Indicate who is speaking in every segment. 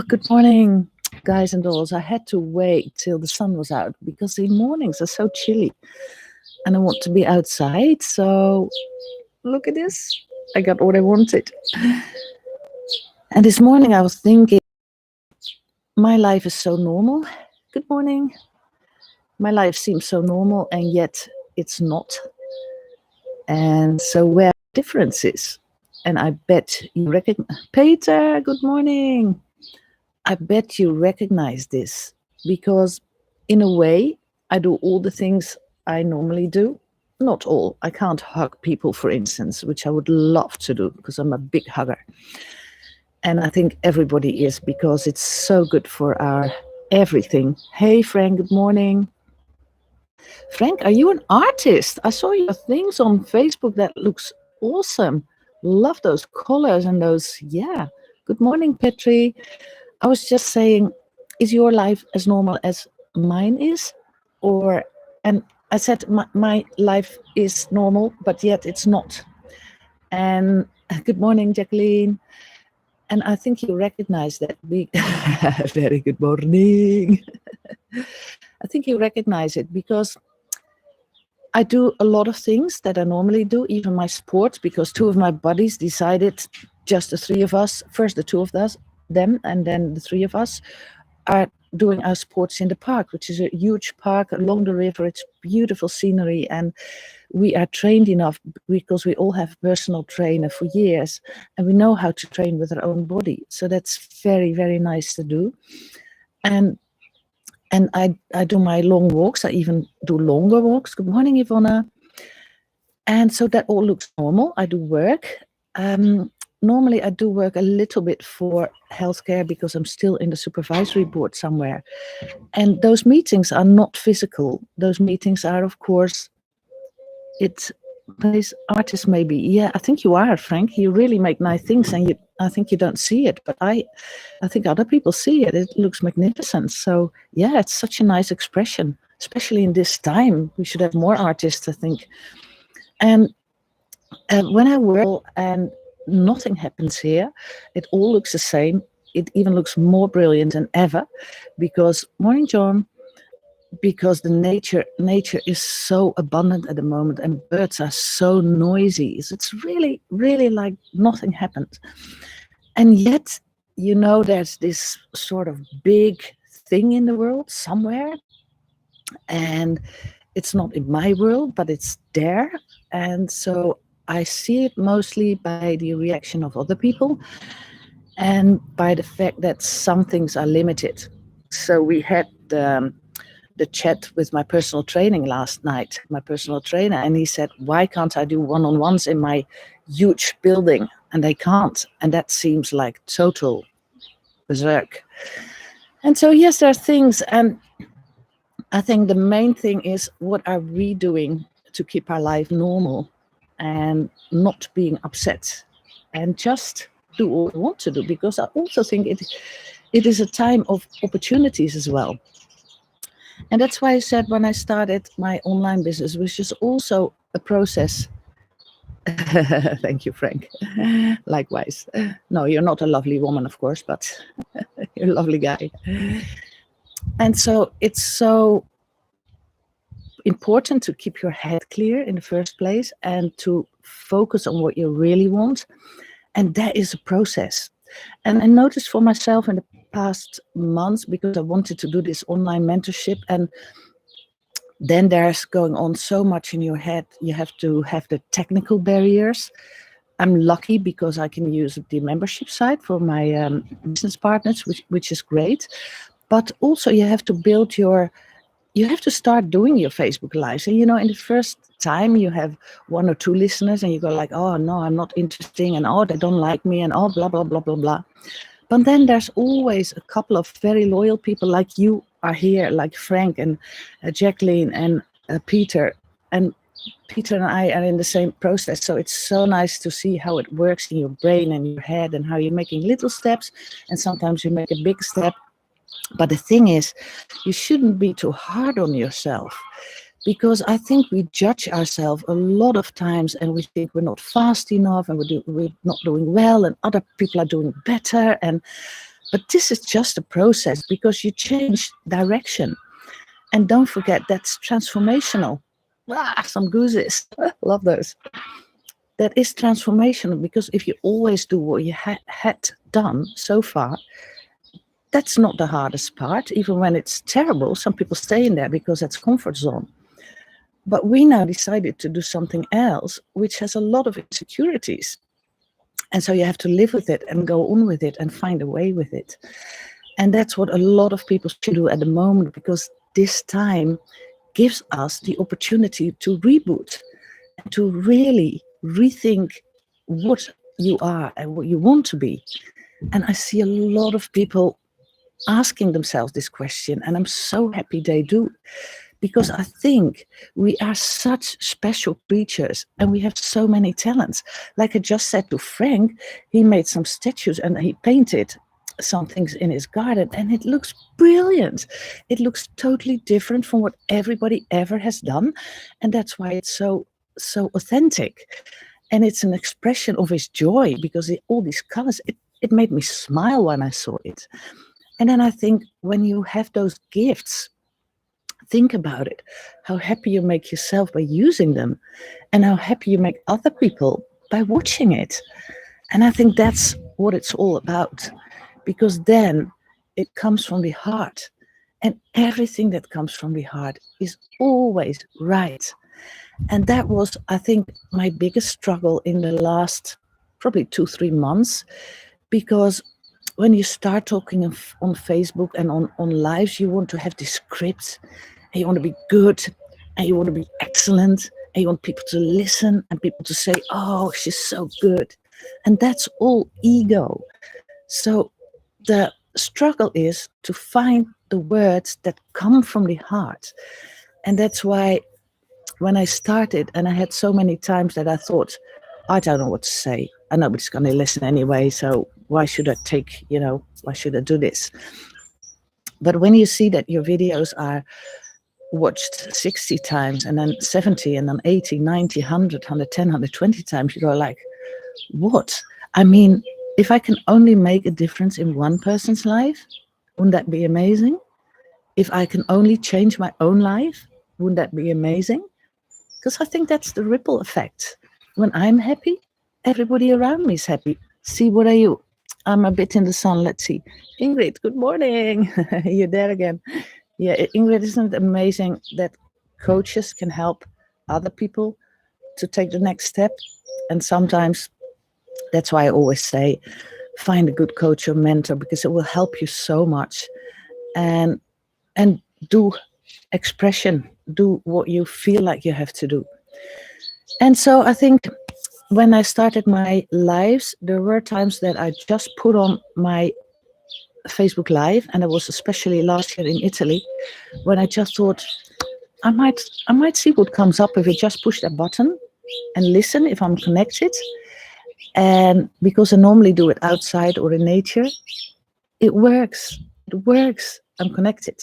Speaker 1: Good morning, guys and dolls. I had to wait till the sun was out because the mornings are so chilly and I want to be outside. So, look at this. I got what I wanted. And this morning I was thinking, my life is so normal. Good morning. My life seems so normal and yet it's not. And so, where the difference is. And I bet you recognize. Peter, good morning. I bet you recognize this because, in a way, I do all the things I normally do. Not all. I can't hug people, for instance, which I would love to do because I'm a big hugger. And I think everybody is because it's so good for our everything. Hey, Frank, good morning. Frank, are you an artist? I saw your things on Facebook that looks awesome. Love those colors and those, yeah. Good morning, Petri. I was just saying, is your life as normal as mine is? And I said, my life is normal, but yet it's not. And good morning, Jacqueline. And I think you recognize that. Very good morning. I think you recognize it because I do a lot of things that I normally do, even my sports, because two of my buddies decided, just the three of us, first the two of us, them, and then the three of us are doing our sports in the park, which is a huge park along the river. It's beautiful scenery, and we are trained enough because we all have a personal trainer for years, and we know how to train with our own body. So that's very, very nice to do. And I do my long walks. I even do longer walks. Good morning, Ivona. And so that all looks normal. I do work. Normally, I do work a little bit for healthcare because I'm still in the supervisory board somewhere. And those meetings are not physical. Those meetings are, of course, it's place artists maybe. Yeah, I think you are, Frank. You really make nice things, and I think you don't see it, but I think other people see it. It looks magnificent. So yeah, it's such a nice expression, especially in this time. We should have more artists, I think. And when I work and nothing happens here, it all looks the same. It even looks more brilliant than ever because, morning, John, because the nature is so abundant at the moment and birds are so noisy. So it's really, really like nothing happened. And yet, there's this sort of big thing in the world somewhere. And it's not in my world, but it's there. And so I see it mostly by the reaction of other people and by the fact that some things are limited. So we had the chat with my personal training last night, my personal trainer, and he said, why can't I do one-on-ones in my huge building? And they can't. And that seems like total berserk. And so, yes, there are things. And I think the main thing is, what are we doing to keep our life normal and not being upset and just do what we want to do? Because I also think it is a time of opportunities as well. And that's why I said when I started my online business, which is also a process. Thank you, Frank. Likewise. No, you're not a lovely woman, of course, but you're a lovely guy. And so it's so important to keep your head clear in the first place and to focus on what you really want. And that is a process. And I noticed for myself in the past months, because I wanted to do this online mentorship, and then there's going on so much in your head. You have to have the technical barriers. I'm lucky because I can use the membership site for my business partners, which is great. But also you have to build you have to start doing your Facebook Lives. And, in the first time you have one or two listeners and you go like, oh, no, I'm not interesting. And, oh, they don't like me. And, oh, blah, blah, blah, blah, blah. But then there's always a couple of very loyal people like you are here, like Frank and Jacqueline and Peter. And Peter and I are in the same process. So it's so nice to see how it works in your brain and your head and how you're making little steps. And sometimes you make a big step. But the thing is, you shouldn't be too hard on yourself, because I think we judge ourselves a lot of times and we think we're not fast enough and we're not doing well and other people are doing better. And But this is just a process because you change direction. And don't forget, that's transformational. Some gooses. Love those. That is transformational because if you always do what you had done so far, that's not the hardest part. Even when it's terrible, some people stay in there because that's comfort zone. But we now decided to do something else, which has a lot of insecurities. And so you have to live with it and go on with it and find a way with it. And that's what a lot of people should do at the moment, because this time gives us the opportunity to reboot and to really rethink what you are and what you want to be. And I see a lot of people asking themselves this question, and I'm so happy they do. Because I think we are such special creatures and we have so many talents. Like I just said to Frank, he made some statues and he painted some things in his garden and it looks brilliant. It looks totally different from what everybody ever has done. And that's why it's so authentic. And it's an expression of his joy because all these colors, it made me smile when I saw it. And then I think when you have those gifts, think about it, how happy you make yourself by using them and how happy you make other people by watching it. And I think that's what it's all about, because then it comes from the heart, and everything that comes from the heart is always right. And that was, I think, my biggest struggle in the last probably 2-3 months, because when you start talking on Facebook and on lives, you want to have this script. And you want to be good, and you want to be excellent, and you want people to listen and people to say, oh, she's so good. And that's all ego. So the struggle is to find the words that come from the heart. And that's why when I started, and I had so many times that I thought, I don't know what to say. And nobody's going to listen anyway, so why should I why should I do this? But when you see that your videos are watched 60 times and then 70 and then 80, 90, 100, 110, 120 times, you go like, what? I mean, if I can only make a difference in one person's life, wouldn't that be amazing? If I can only change my own life, wouldn't that be amazing? Because I think that's the ripple effect. When I'm happy, everybody around me is happy. See, what are you? I'm a bit in the sun. Let's see. Ingrid, good morning. You're there again. Yeah, Ingrid, isn't it amazing that coaches can help other people to take the next step? And sometimes that's why I always say, find a good coach or mentor, because it will help you so much. And do expression, do what you feel like you have to do. And so I think when I started my lives, there were times that I just put on my Facebook Live, and it was especially last year in Italy, when I just thought, I might see what comes up if I just push that button and listen if I'm connected. And because I normally do it outside or in nature, it works. It works. I'm connected.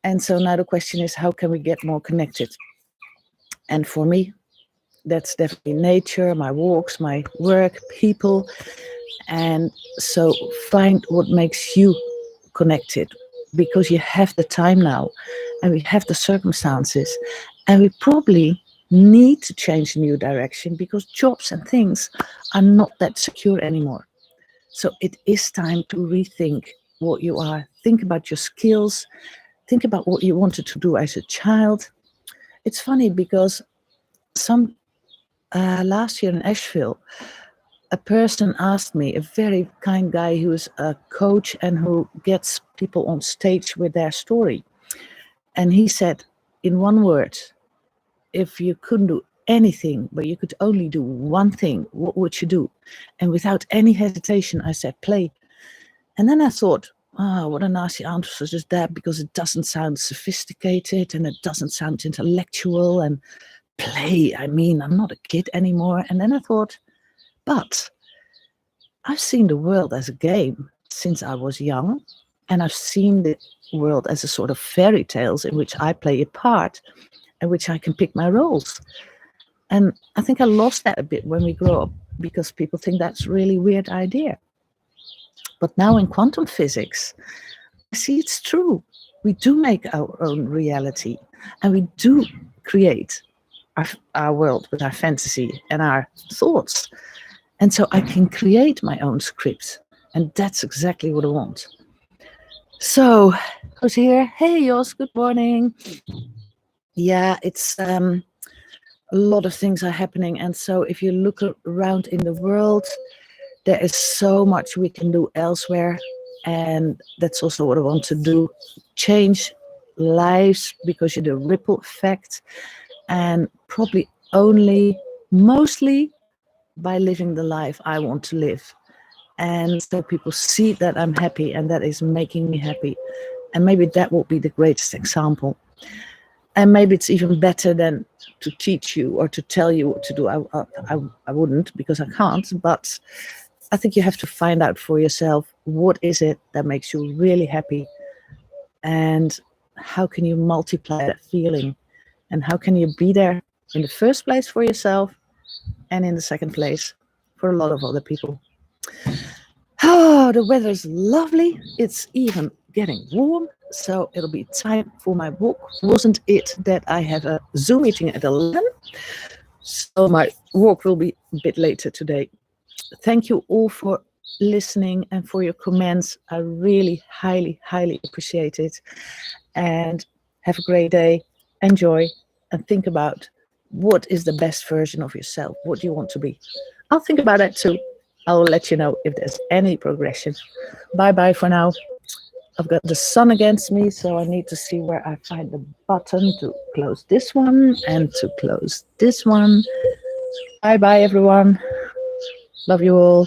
Speaker 1: And so now the question is, how can we get more connected? And for me, that's definitely nature, my walks, my work, people. And so find what makes you connected, because you have the time now and we have the circumstances, and we probably need to change a new direction because jobs and things are not that secure anymore. So it is time to rethink what you are. Think about your skills. Think about what you wanted to do as a child. It's funny because last year in Asheville, a person asked me, a very kind guy who is a coach and who gets people on stage with their story. And he said, in one word, if you couldn't do anything, but you could only do one thing, what would you do? And without any hesitation, I said, play. And then I thought, what a nasty answer is that, because it doesn't sound sophisticated and it doesn't sound intellectual. And play, I mean, I'm not a kid anymore. And then I thought, but I've seen the world as a game since I was young, and I've seen the world as a sort of fairy tales in which I play a part, in which I can pick my roles. And I think I lost that a bit when we grow up, because people think that's a really weird idea. But now in quantum physics, I see it's true. We do make our own reality, and we do create our world with our fantasy and our thoughts. And so I can create my own script. And that's exactly what I want. So, who's here? Hey, Jos, good morning. Yeah, it's a lot of things are happening. And so if you look around in the world, there is so much we can do elsewhere. And that's also what I want to do. Change lives because you do ripple effect. And probably only, mostly by living the life I want to live. And so people see that I'm happy and that is making me happy. And maybe that will be the greatest example. And maybe it's even better than to teach you or to tell you what to do. I wouldn't, because I can't. But I think you have to find out for yourself, what is it that makes you really happy? And how can you multiply that feeling? And how can you be there in the first place for yourself and in the second place for a lot of other people? Oh, the weather is lovely. It's even getting warm. So it'll be time for my walk. Wasn't it that I have a Zoom meeting at 11? So my walk will be a bit later today. Thank you all for listening and for your comments. I really highly, highly appreciate it. And have a great day. Enjoy and think about, what is the best version of yourself? What do you want to be? I'll think about that too. I'll let you know if there's any progression. Bye-bye for now. I've got the sun against me, so I need to see where I find the button to close this one and to close this one. Bye-bye, everyone. Love you all.